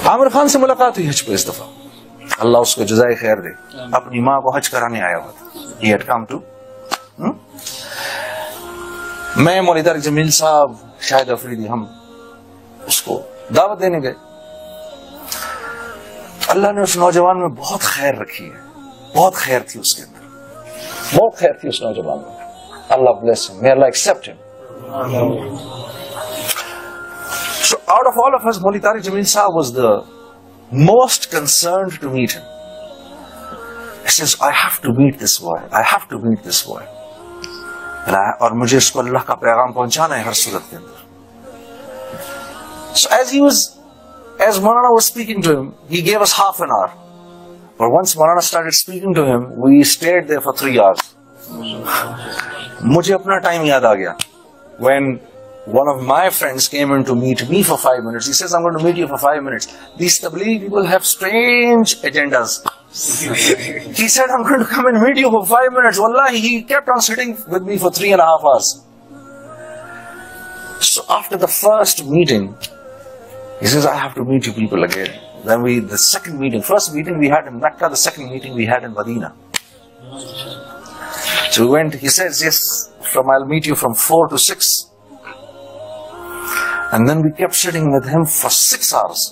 عامر خان سے ملاقات ہوئی حج پہ اس دفعہ، اللہ اس کو جزائے خیر دے، اپنی ماں کو حج کرانے آیا ہوا تھا. He had come to میں مولیدار جمیل صاحب شاہد افریدی ہم اس کو دعوت دینے گئے. اللہ نے اس نوجوان میں بہت خیر رکھی ہے، بہت خیر تھی اس کے اندر، بہت خیر تھی اس نوجوان میں. اللہ bless him, may Allah accept him. So out of all of us, Maulvi Tariq Jamil Sahab was the most concerned to meet him. He says, I have to meet this boy. I have to meet this boy. اور مجھے اس کو اللہ کا پیغام پہنچانا ہے ہر صورت کے اندر. So as Maulana was speaking to him, he gave us half an hour. But once Maulana started speaking to him, we stayed there for 3 hours. مجھے اپنا ٹائم یاد آ گیا. When one of my friends came in to meet me for 5 minutes. He says, I'm going to meet you for 5 minutes. These Tablighi people have strange agendas. He said, I'm going to come and meet you for 5 minutes. Wallahi, he kept on sitting with me for 3.5 hours. So after the first meeting, he says, I have to meet you people again. Then the second meeting, first meeting we had in Mecca, the second meeting we had in Medina. So we went, he says, yes, I'll meet you from 4 to 6. And then we kept sitting with him for 6 hours.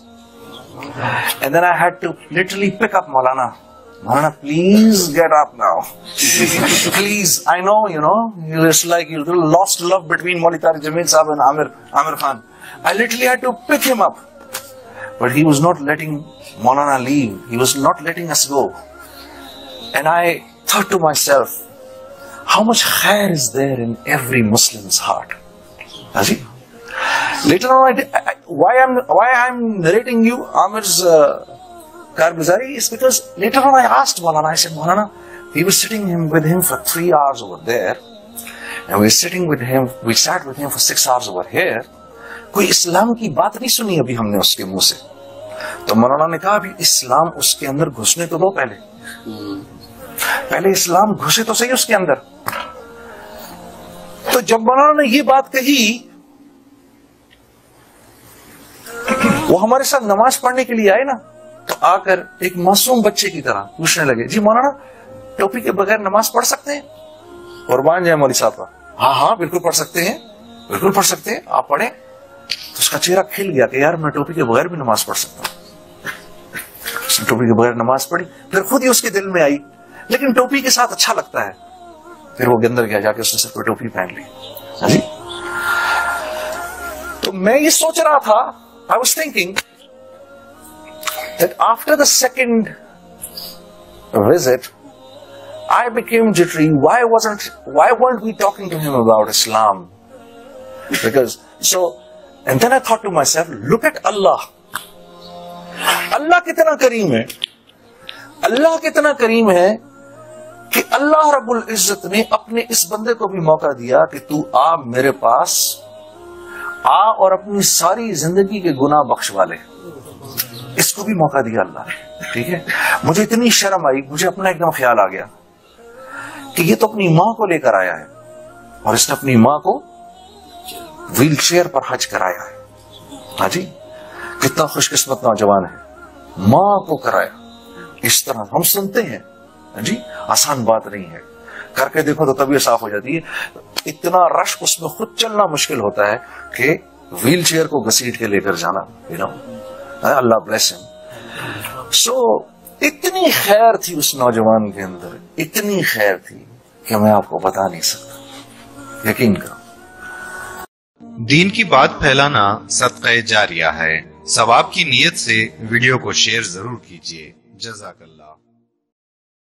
And then I had to literally pick up Maulana. Maulana, please get up now. Please, I know, it's like you lost love between Maulvi Tariq Jamil Sahab and Amir Khan. I literally had to pick him up. But he was not letting Maulana leave. He was not letting us go. And I thought to myself, how much khair is there in every Muslim's heart? Has he? Later on, why I'm narrating you Amir's Karguzari is because later on I asked Maulana, I said, Maulana, we were sitting with him for 3 hours over there, and we sat with him for 6 hours over here. کوئی اسلام کی بات نہیں سنی ابھی ہم نے اس کے منہ سے. تو مولانا نے کہا ابھی اسلام اس کے اندر گھسنے تو دو، پہلے اسلام گھسے تو صحیح اس کے اندر. تو جب مولانا نے یہ بات کہی، وہ ہمارے ساتھ نماز پڑھنے کے لیے آئے نا، تو آ کر ایک معصوم بچے کی طرح پوچھنے لگے، جی مولانا ٹوپی کے بغیر نماز پڑھ سکتے ہیں؟ قربان جائے مولوی صاحب کا، ہاں بالکل پڑھ سکتے ہیں، بالکل پڑھ سکتے ہیں، آپ پڑھیں. تو اس کا چہرہ کھل گیا کہ یار میں ٹوپی کے بغیر بھی نماز پڑھ سکتا ہوں. اس نے ٹوپی کے بغیر نماز پڑھی، پھر خود ہی اس کے دل میں آئی لیکن ٹوپی کے ساتھ اچھا لگتا ہے. پھر وہ اندر گیا، جا کے اس نے سر پہ ٹوپی پہن لی. تو میں یہ سوچ رہا تھا، I was thinking that after the second visit, I became jittery. Why weren't we talking to him about Islam? And then I thought to myself, look at Allah. اللہ کتنا کریم ہے، اللہ کتنا کریم ہے کہ اللہ رب العزت نے اپنے اس بندے کو بھی موقع دیا کہ تو آ میرے پاس، آ اور اپنی ساری زندگی کے گناہ بخشوا لے. اس کو بھی موقع دیا اللہ نے. ٹھیک ہے، مجھے اتنی شرم آئی، مجھے اپنا ایک دم خیال آ گیا کہ یہ تو اپنی ماں کو لے کر آیا ہے، اور اس نے اپنی ماں کو ویل چیئر پر حج کرایا ہے. ہاں جی، کتنا خوش قسمت نوجوان ہے، ماں کو کرایا. اس طرح ہم سنتے ہیں، جی آسان بات نہیں ہے، کر کے دیکھو تو طبیعت صاف ہو جاتی ہے. اتنا رش اس میں خود چلنا مشکل ہوتا ہے کہ ویل چیئر کو گھسیٹ کے لے کر جانا، اللہ بلیس ہم. سو اتنی خیر تھی اس نوجوان کے اندر، اتنی خیر تھی کہ میں آپ کو بتا نہیں سکتا. یقین کرو. دین کی بات پھیلانا صدقہ جاریہ ہے. ثواب کی نیت سے ویڈیو کو شیئر ضرور کیجیے. جزاک اللہ.